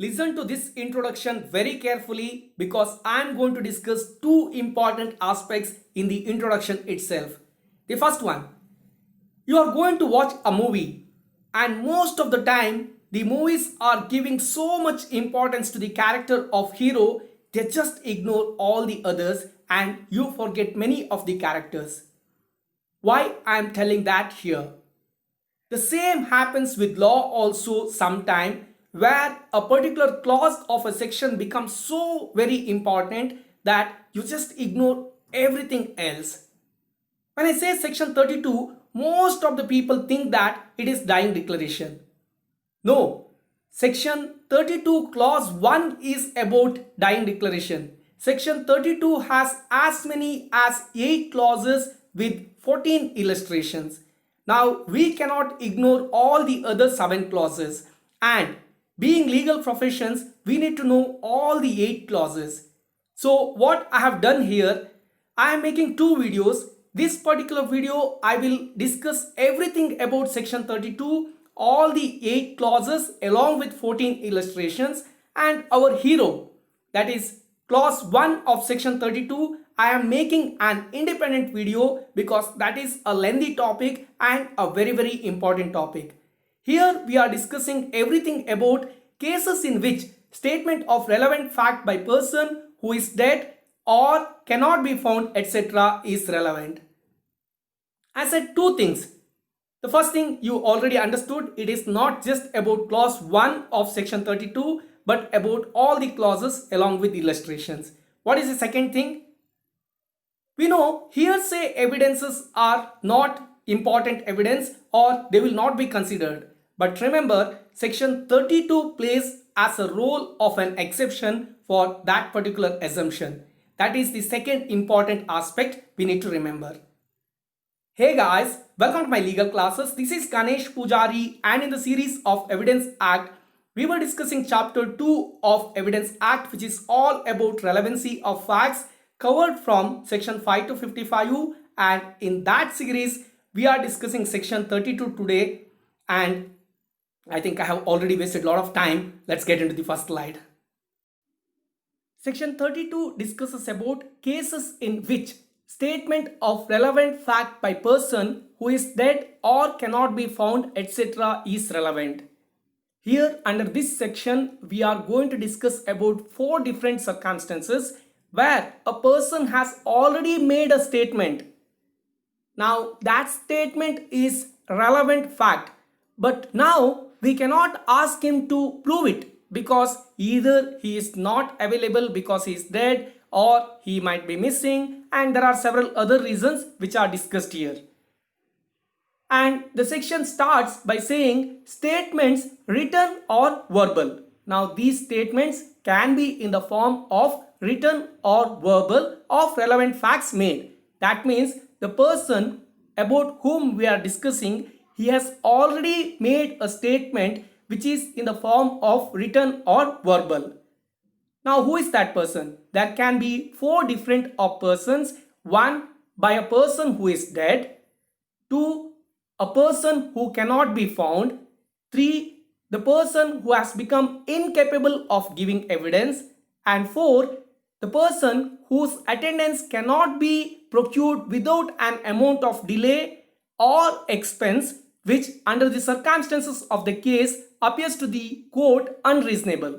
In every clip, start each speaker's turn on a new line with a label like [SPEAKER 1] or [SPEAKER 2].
[SPEAKER 1] Listen to this introduction very carefully because I am going to discuss two important aspects in the introduction itself. The first one, you are going to watch a movie, and most of the time the movies are giving so much importance to the character of hero, they just ignore all the others and you forget many of the characters. Why I am telling that here? The same happens with law also sometime, where a particular clause of a section becomes so very important that you just ignore everything else. When I say section 32, most of the people think that it is dying declaration. No, section 32 clause 1 is about dying declaration. Section 32 has as many as 8 clauses with 14 illustrations. Now we cannot ignore all the other 7 clauses, and being legal professions we need to know all the 8 clauses. So what I have done here, I am making two videos. This particular video I will discuss everything about section 32, all the 8 clauses along with 14 illustrations, and our hero, that is clause 1 of section 32. I am making an independent video because that is a lengthy topic and a very important topic. Here we are discussing everything about cases in which statement of relevant fact by person who is dead or cannot be found etc. is relevant. I said two things. The first thing you already understood, it is not just about clause 1 of section 32 but about all the clauses along with illustrations. What is the second thing? We know hearsay evidences are not important evidence or they will not be considered. But remember, section 32 plays as a role of an exception for that particular assumption. That is the second important aspect we need to remember. Hey guys, welcome to my legal classes. This is Ganesh Pujari, and in the series of Evidence Act, we were discussing chapter 2 of Evidence Act, which is all about relevancy of facts, covered from section 5 to 55U, and in that series we are discussing section 32 today, and I think I have already wasted a lot of time. Let's get into the first slide. Section 32 discusses about cases in which statement of relevant fact by person who is dead or cannot be found etc. is relevant. Here under this section we are going to discuss about 4 different circumstances where a person has already made a statement. Now that statement is relevant fact, but now we cannot ask him to prove it because either he is not available because he is dead or he might be missing, and there are several other reasons which are discussed here. And the section starts by saying statements written or verbal. Now these statements can be in the form of written or verbal of relevant facts made. That means the person about whom we are discussing, he has already made a statement which is in the form of written or verbal. Now who is that person? There can be 4 different of persons. 1, by a person who is dead. 2, a person who cannot be found. 3, the person who has become incapable of giving evidence. And 4, the person whose attendance cannot be procured without an amount of delay or expense which under the circumstances of the case appears to the court unreasonable.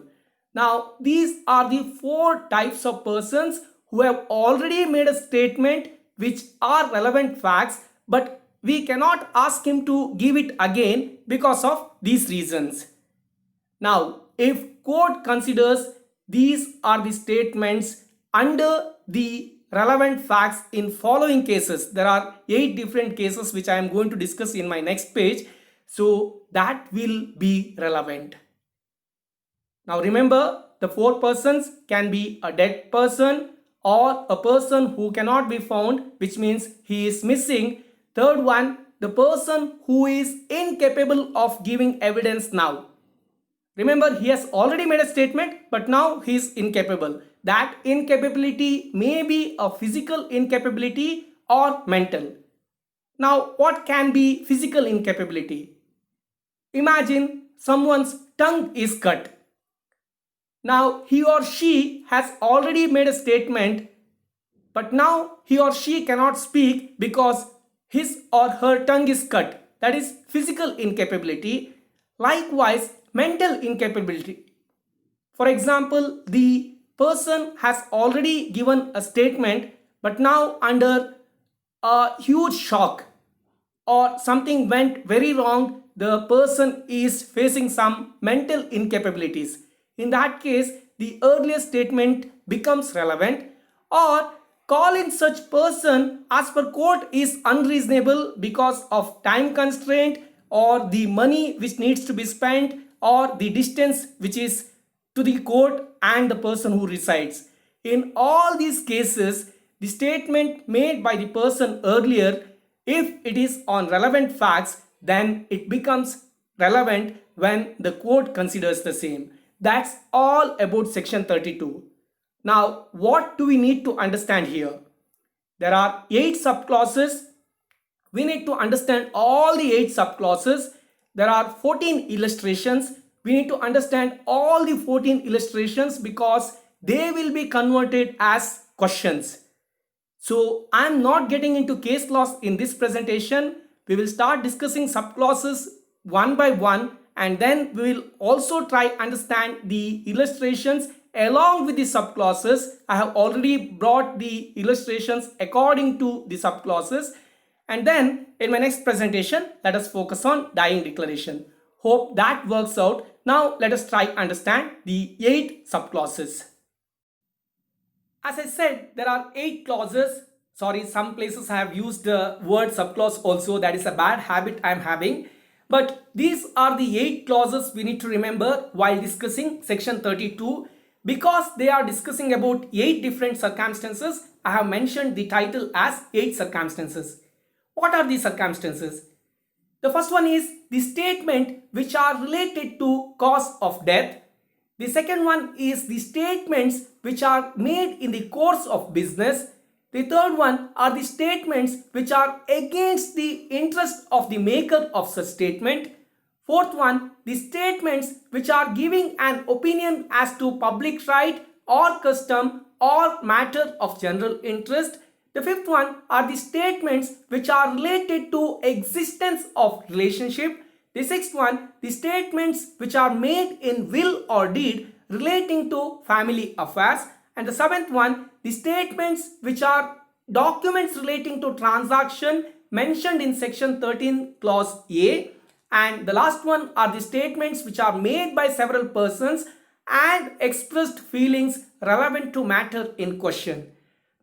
[SPEAKER 1] Now these are the 4 types of persons who have already made a statement which are relevant facts, but we cannot ask him to give it again because of these reasons. Now if court considers these are the statements under the relevant facts in following cases, there are 8 different cases which I am going to discuss in my next page, so that will be relevant. Now remember, the 4 persons can be a dead person or a person who cannot be found, which means he is missing. Third one, the person who is incapable of giving evidence now. Remember, he has already made a statement, but now he is incapable. That incapability may be a physical incapability or mental. Now, what can be physical incapability? Imagine someone's tongue is cut. Now he or she has already made a statement, but now he or she cannot speak because his or her tongue is cut. That is physical incapability. Likewise, mental incapability. For example, the person has already given a statement, but now under a huge shock or something went very wrong, the person is facing some mental incapabilities. In that case, the earlier statement becomes relevant, or calling such person as per court is unreasonable because of time constraint or the money which needs to be spent or the distance which is to the court and the person who resides. In all these cases, the statement made by the person earlier, if it is on relevant facts, then it becomes relevant when the court considers the same. That's all about section 32. Now, what do we need to understand here? There are 8 subclauses. We need to understand all the 8 subclauses. There are 14 illustrations. We need to understand all the 14 illustrations because they will be converted as questions. So I am not getting into case laws in this presentation. We will start discussing subclauses one by one, and then we will also try understand the illustrations along with the subclauses. I have already brought the illustrations according to the subclauses. And then in my next presentation, let us focus on dying declaration. Hope that works out. Now let us try understand the 8 subclauses. As I said, there are 8 clauses. Sorry, some places I have used the word subclause also. That is a bad habit I am having. But these are the 8 clauses we need to remember while discussing section 32. Because they are discussing about 8 different circumstances, I have mentioned the title as 8 circumstances. What are these circumstances? The first one is the statement which are related to cause of death. The second one is the statements which are made in the course of business. The third one are the statements which are against the interest of the maker of such statement. Fourth one, the statements which are giving an opinion as to public right or custom or matter of general interest. The fifth one are the statements which are related to existence of relationship. The sixth one, the statements which are made in will or deed relating to family affairs. And the seventh one, the statements which are documents relating to transaction mentioned in section 13 clause A. And the last one are the statements which are made by several persons and expressed feelings relevant to matter in question.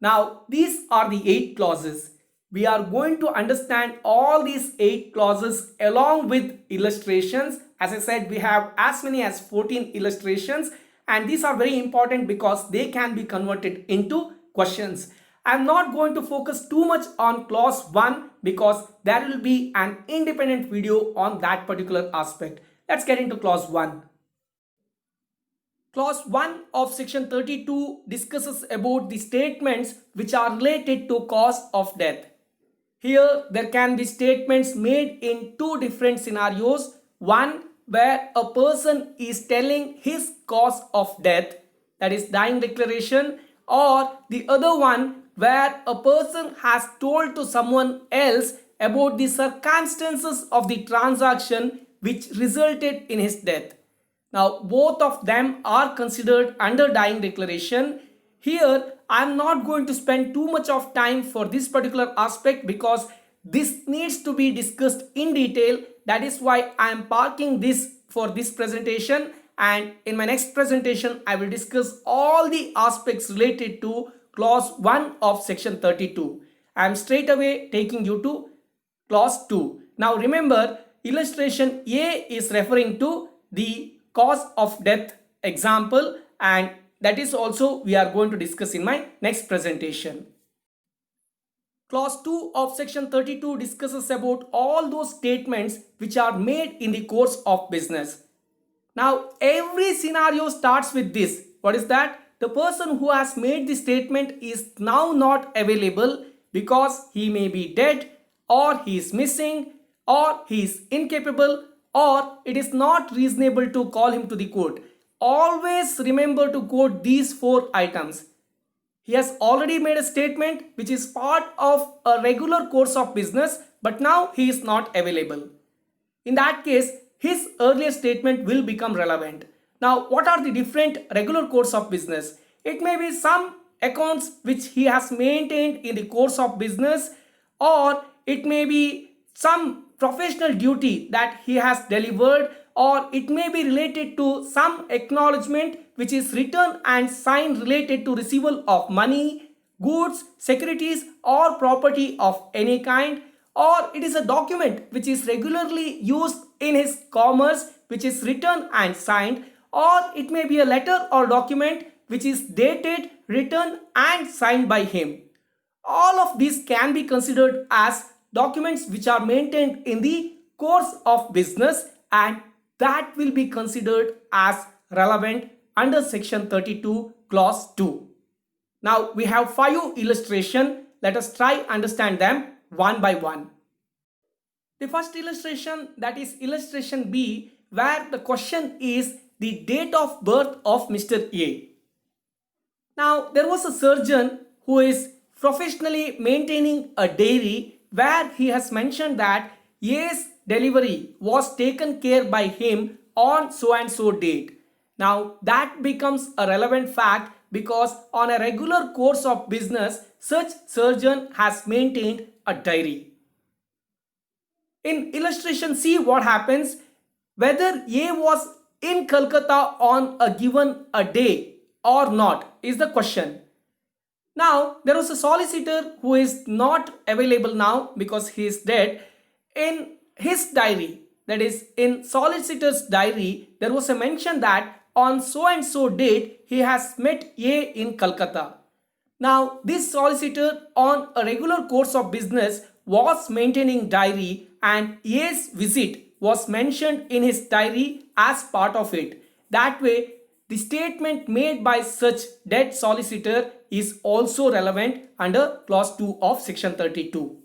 [SPEAKER 1] Now, these are the 8 clauses. We are going to understand all these 8 clauses along with illustrations. As I said, we have as many as 14 illustrations, and these are very important because they can be converted into questions. I am not going to focus too much on clause 1 because there will be an independent video on that particular aspect. Let's get into clause 1. Clause 1 of section 32 discusses about the statements which are related to cause of death. Here there can be statements made in 2 different scenarios. One where a person is telling his cause of death, that is dying declaration, or the other one where a person has told to someone else about the circumstances of the transaction which resulted in his death. Now, both of them are considered under dying declaration. Here, I am not going to spend too much of time for this particular aspect because this needs to be discussed in detail. That is why I am parking this for this presentation, and in my next presentation, I will discuss all the aspects related to clause 1 of section 32. I am straight away taking you to clause 2. Now remember, illustration A is referring to the cause of death example, and that is also we are going to discuss in my next presentation. Clause 2 of section 32 discusses about all those statements which are made in the course of business. Now every scenario starts with this. What is that? The person who has made the statement is now not available because he may be dead, or he is missing, or he is incapable, or it is not reasonable to call him to the court. always remember to quote these four items. He has already made a statement which is part of a regular course of business, but now he is not available. In that case, his earlier statement will become relevant. Now, what are the different regular course of business? It may be some accounts which he has maintained in the course of business, or it may be some professional duty that he has delivered, or it may be related to some acknowledgement which is written and signed related to receival of money, goods, securities or property of any kind, or it is a document which is regularly used in his commerce which is written and signed, or it may be a letter or document which is dated, written and signed by him. All of these can be considered as documents which are maintained in the course of business, and that will be considered as relevant under section 32 clause 2. Now we have 5 illustration. Let us try understand them one by one. The first illustration, that is illustration B, where the question is the date of birth of Mr. A. Now there was a surgeon who is professionally maintaining a dairy where he has mentioned that A's delivery was taken care by him on so and so date. Now that becomes a relevant fact because on a regular course of business, such surgeon has maintained a dairy. In illustration C, what happens? Whether A was in Calcutta on a given a day or not is the question. Now there was a solicitor who is not available now because he is dead. In his diary, that is in solicitor's diary, there was a mention that on so and so date he has met A in Calcutta. Now this solicitor on a regular course of business was maintaining diary, and A's visit was mentioned in his diary as part of it. That way the statement made by such dead solicitor is also relevant under clause 2 of section 32.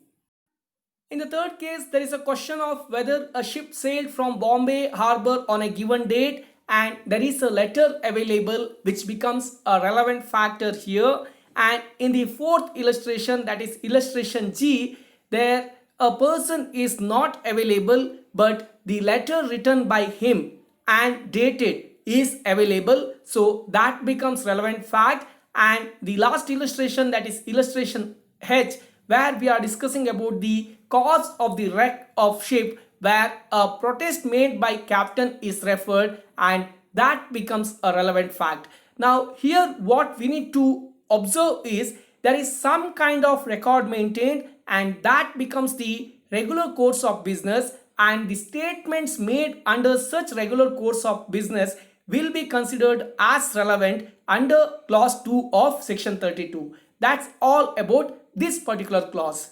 [SPEAKER 1] In the third case, there is a question of whether a ship sailed from Bombay harbor on a given date and there is a letter available which becomes a relevant factor here. And in the fourth illustration, that is illustration G, there a person is not available but the letter written by him and dated is available, so that becomes relevant fact. And the last illustration, that is illustration H, where we are discussing about the cause of the wreck of ship, where a protest made by captain is referred, and that becomes a relevant fact. Now here what we need to observe is there is some kind of record maintained, and that becomes the regular course of business, and the statements made under such regular course of business will be considered as relevant under clause 2 of section 32. That's all about this particular clause.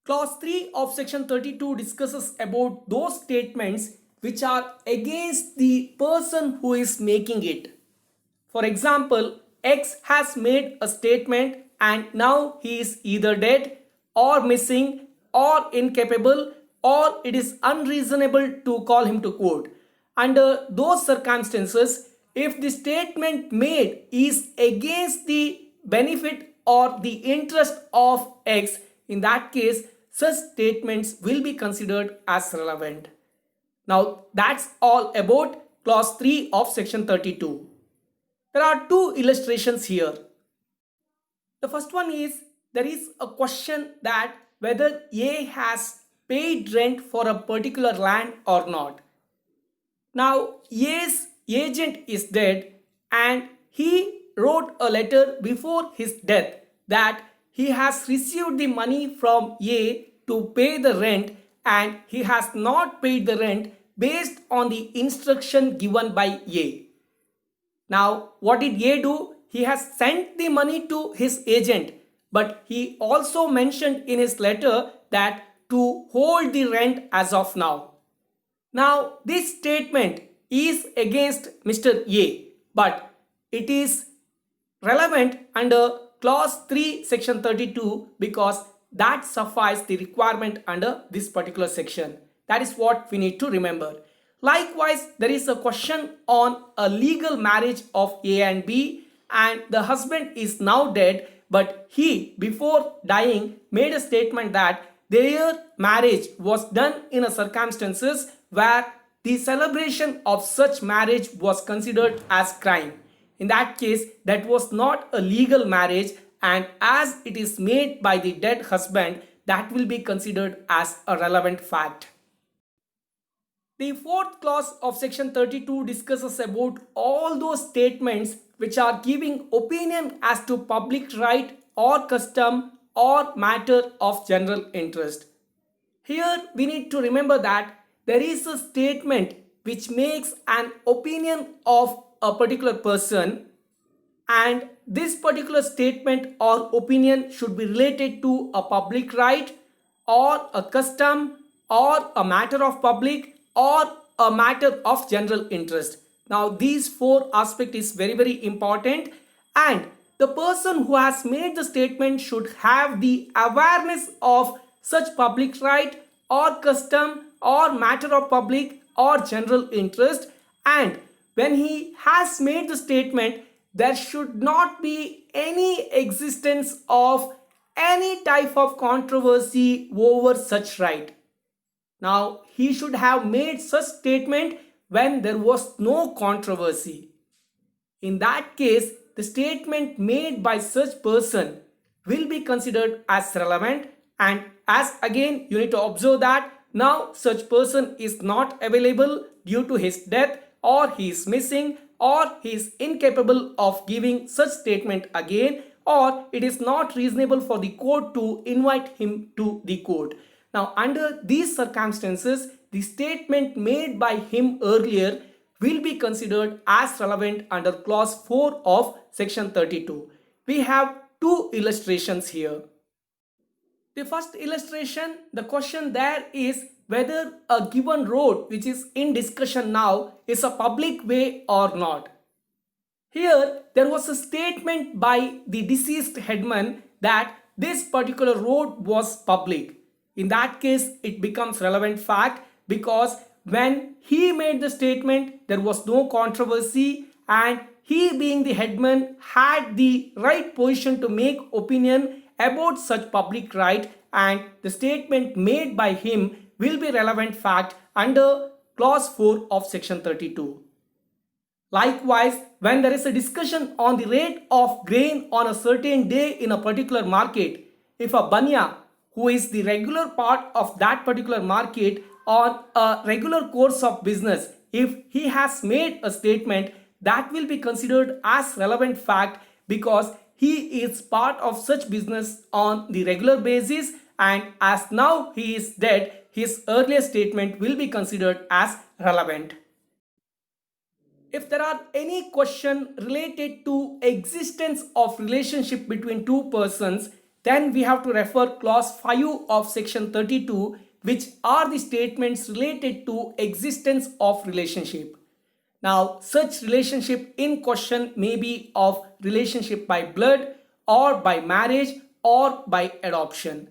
[SPEAKER 1] Clause 3 of section 32 discusses about those statements which are against the person who is making it. For example, X has made a statement and now he is either dead or missing or incapable, or it is unreasonable to call him to court. Under those circumstances, if the statement made is against the benefit or the interest of X, in that case, such statements will be considered as relevant. Now, that's all about clause 3 of section 32. There are 2 illustrations here. The first one is there is a question that whether A has paid rent for a particular land or not. Now A's agent is dead and he wrote a letter before his death that he has received the money from A to pay the rent and he has not paid the rent based on the instruction given by A. Now what did A do? He has sent the money to his agent, but he also mentioned in his letter that to hold the rent as of now. Now this statement is against Mr. A, but it is relevant under clause 3 section 32 because that suffices the requirement under this particular section. That is what we need to remember. Likewise, there is a question on a legal marriage of A and B, and the husband is now dead, but he, before dying, made a statement that their marriage was done in a circumstances where the celebration of such marriage was considered as crime. In that case, that was not a legal marriage, and as it is made by the dead husband, that will be considered as a relevant fact. The fourth clause of section 32 discusses about all those statements which are giving opinion as to public right or custom or matter of general interest. Here we need to remember that there is a statement which makes an opinion of a particular person, and this particular statement or opinion should be related to a public right or a custom or a matter of public or a matter of general interest. Now these four aspects is very important, and the person who has made the statement should have the awareness of such public right or custom or matter of public or general interest, and when he has made the statement, there should not be any existence of any type of controversy over such right. Now, he should have made such statement when there was no controversy. In that case, the statement made by such person will be considered as relevant, and as again you need to observe that now such person is not available due to his death, or he is missing, or he is incapable of giving such statement again, or it is not reasonable for the court to invite him to the court. Now under these circumstances, the statement made by him earlier will be considered as relevant under clause 4 of section 32. We have two illustrations here. The first illustration, the question there is whether a given road which is in discussion now is a public way or not. Here there was a statement by the deceased headman that this particular road was public. In that case, it becomes relevant fact because when he made the statement, there was no controversy, and he being the headman had the right position to make opinion about such public right, and the statement made by him will be relevant fact under clause 4 of section 32. Likewise, when there is a discussion on the rate of grain on a certain day in a particular market, if a banya who is the regular part of that particular market on a regular course of business, if he has made a statement, that will be considered as relevant fact because he is part of such business on the regular basis, and as now he is dead, his earlier statement will be considered as relevant. If there are any question related to existence of relationship between two persons, then we have to refer clause 5 of section 32, which are the statements related to existence of relationship. Now, such relationship in question may be of relationship by blood or by marriage or by adoption.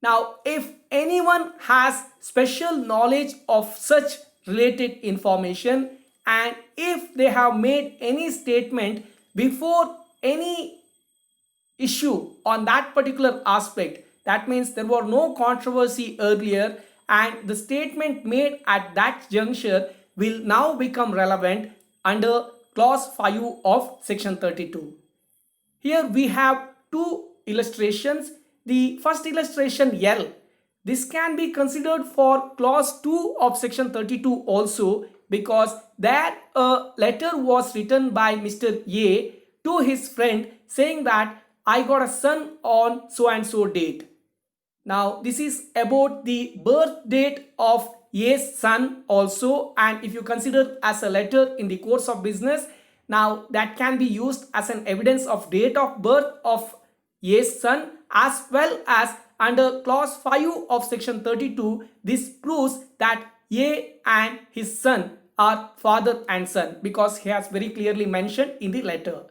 [SPEAKER 1] Now, if anyone has special knowledge of such related information, and if they have made any statement before any issue on that particular aspect, that means there were no controversy earlier, and the statement made at that juncture will now become relevant under clause 5 of section 32. Here we have two illustrations. The first illustration L, this can be considered for clause 2 of section 32 also, because there a letter was written by Mr. A to his friend saying that I got a son on so and so date. Now this is about the birth date of A's son also, and if you consider as a letter in the course of business, now that can be used as an evidence of date of birth of A's son, as well as under clause 5 of section 32, this proves that A and his son are father and son because he has very clearly mentioned in the letter.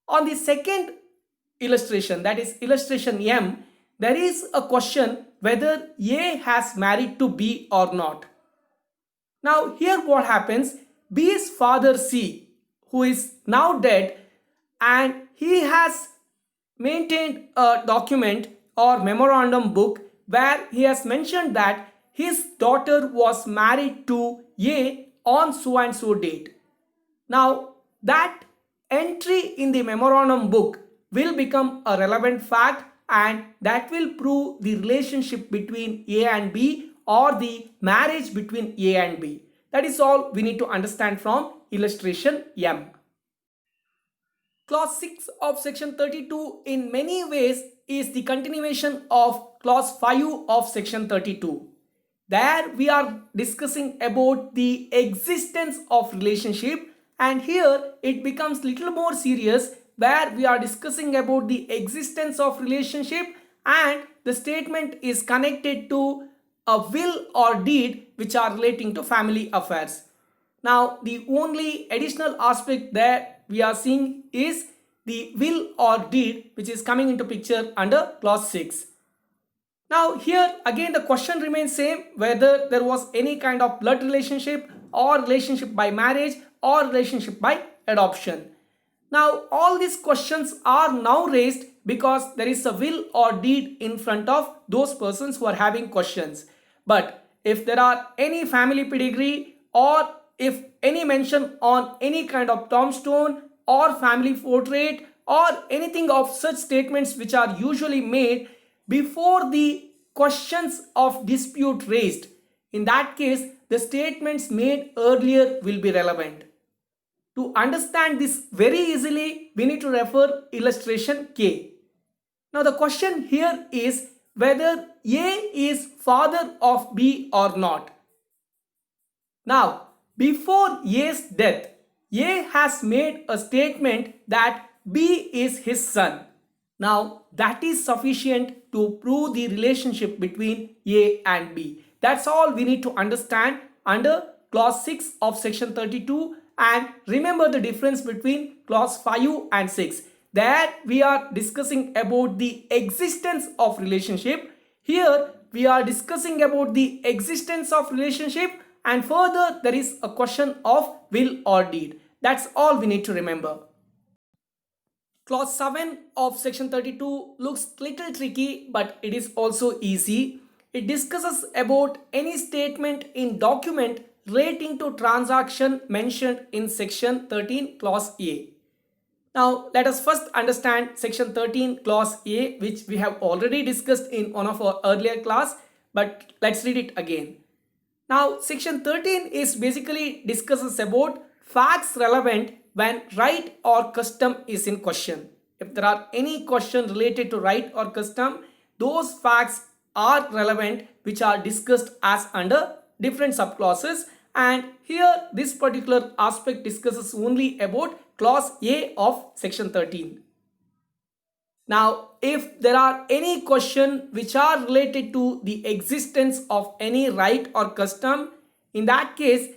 [SPEAKER 1] On the second illustration, that is illustration M, there is a question whether A has married to B or not. Now here what happens, B's father C, who is now dead, and he has maintained a document or memorandum book where he has mentioned that his daughter was married to A on so and so date. Now, that entry in the memorandum book will become a relevant fact, and that will prove the relationship between A and B or the marriage between A and B. That is all we need to understand from illustration M. Clause 6 of section 32 in many ways is the continuation of clause 5 of section 32. There we are discussing about the existence of relationship, and here it becomes little more serious where we are discussing about the existence of relationship and the statement is connected to a will or deed which are relating to family affairs. Now the only additional aspect that we are seeing is the will or deed which is coming into picture under clause 6. Now here again the question remains same, whether there was any kind of blood relationship or relationship by marriage or relationship by adoption. Now all these questions are now raised because there is a will or deed in front of those persons who are having questions. But if there are any family pedigree or if any mention on any kind of tombstone or family portrait or anything of such statements which are usually made before the questions of dispute raised, in that case the statements made earlier will be relevant. To understand this very easily, we need to refer illustration K. Now the question here is whether A is father of B or not. Now before A's death, A has made a statement that B is his son. Now that is sufficient to prove the relationship between A and B. That's all we need to understand under clause 6 of section 32, and remember the difference between clause 5 and 6. There we are discussing about the existence of relationship. Here we are discussing about the existence of relationship, and further there is a question of will or deed. That's all we need to remember. Clause 7 of section 32 looks little tricky, but it is also easy. It discusses about any statement in document relating to transaction mentioned in section 13 clause A. Now let us first understand section 13 clause A, which we have already discussed in one of our earlier class, but let's read it again. Now section 13 is basically discusses about facts relevant when right or custom is in question. If there are any question related to right or custom, those facts are relevant which are discussed as under different subclauses, and here this particular aspect discusses only about clause A of section 13. Now if there are any question which are related to the existence of any right or custom, in that case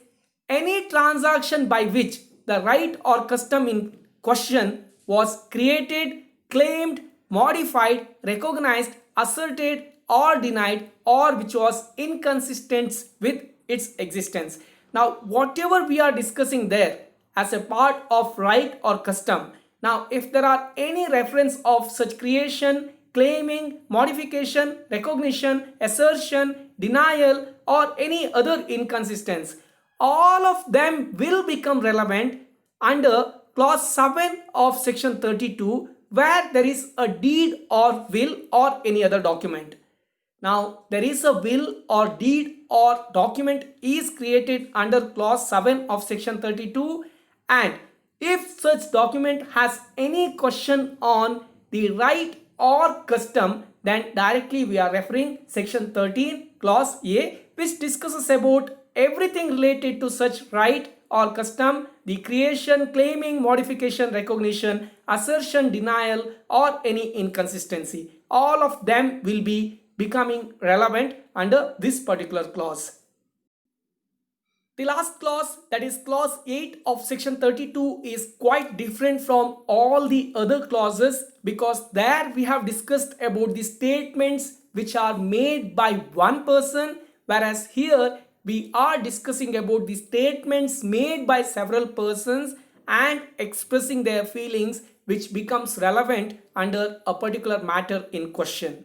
[SPEAKER 1] any transaction by which the right or custom in question was created, claimed, modified, recognized, asserted or denied, or which was inconsistent with its existence. Now whatever we are discussing there as a part of right or custom, now if there are any reference of such creation, claiming, modification, recognition, assertion, denial or any other inconsistency, all of them will become relevant under clause 7 of section 32, where there is a deed or will or any other document. Now there is a will or deed or document is created under clause 7 of section 32, and if such document has any question on the right or custom, then directly we are referring section 13 clause A, which discusses about everything related to such right or custom, the creation, claiming, modification, recognition, assertion, denial or any inconsistency. All of them will be becoming relevant under this particular clause. The last clause, that is clause 8 of section 32, is quite different from all the other clauses because there we have discussed about the statements which are made by one person, whereas here we are discussing about the statements made by several persons and expressing their feelings which becomes relevant under a particular matter in question.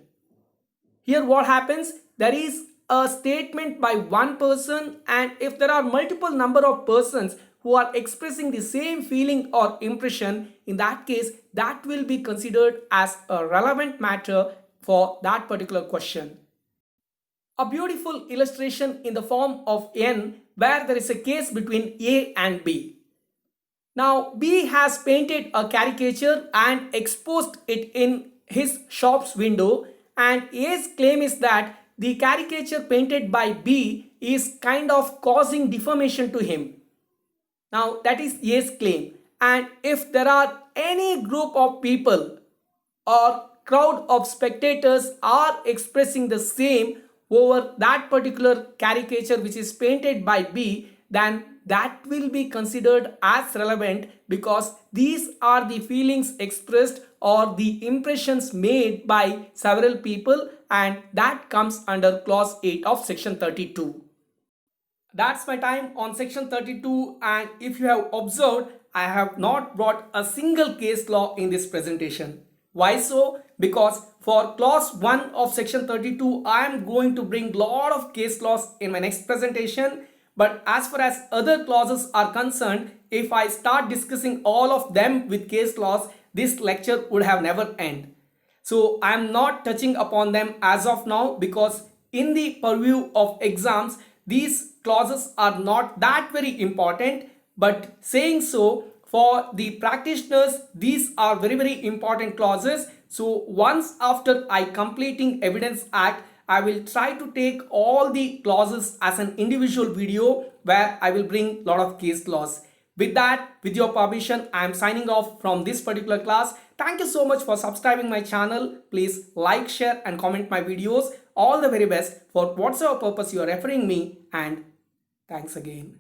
[SPEAKER 1] Here what happens? There is a statement by one person, and if there are multiple number of persons who are expressing the same feeling or impression, in that case that will be considered as a relevant matter for that particular question. A beautiful illustration in the form of N where there is a case between A and B. Now B has painted a caricature and exposed it in his shop's window, and A's claim is that the caricature painted by B is kind of causing deformation to him. Now that is A's claim, and if there are any group of people or crowd of spectators are expressing the same over that particular caricature which is painted by B, then that will be considered as relevant because these are the feelings expressed or the impressions made by several people, and that comes under clause 8 of section 32. That's my time on section 32, and if you have observed, I have not brought a single case law in this presentation. Why so? Because for clause 1 of section 32, I am going to bring lot of case laws in my next presentation. But as far as other clauses are concerned, if I start discussing all of them with case laws, this lecture would have never end. So I am not touching upon them as of now because in the purview of exams, these clauses are not that very important. But saying so, for the practitioners, these are very important clauses. So once after I completing Evidence Act, I will try to take all the clauses as an individual video where I will bring lot of case laws. With that, with your permission, I am signing off from this particular class. Thank you so much for subscribing my channel. Please like, share and comment my videos. All the very best for whatsoever purpose you are referring me, and thanks again.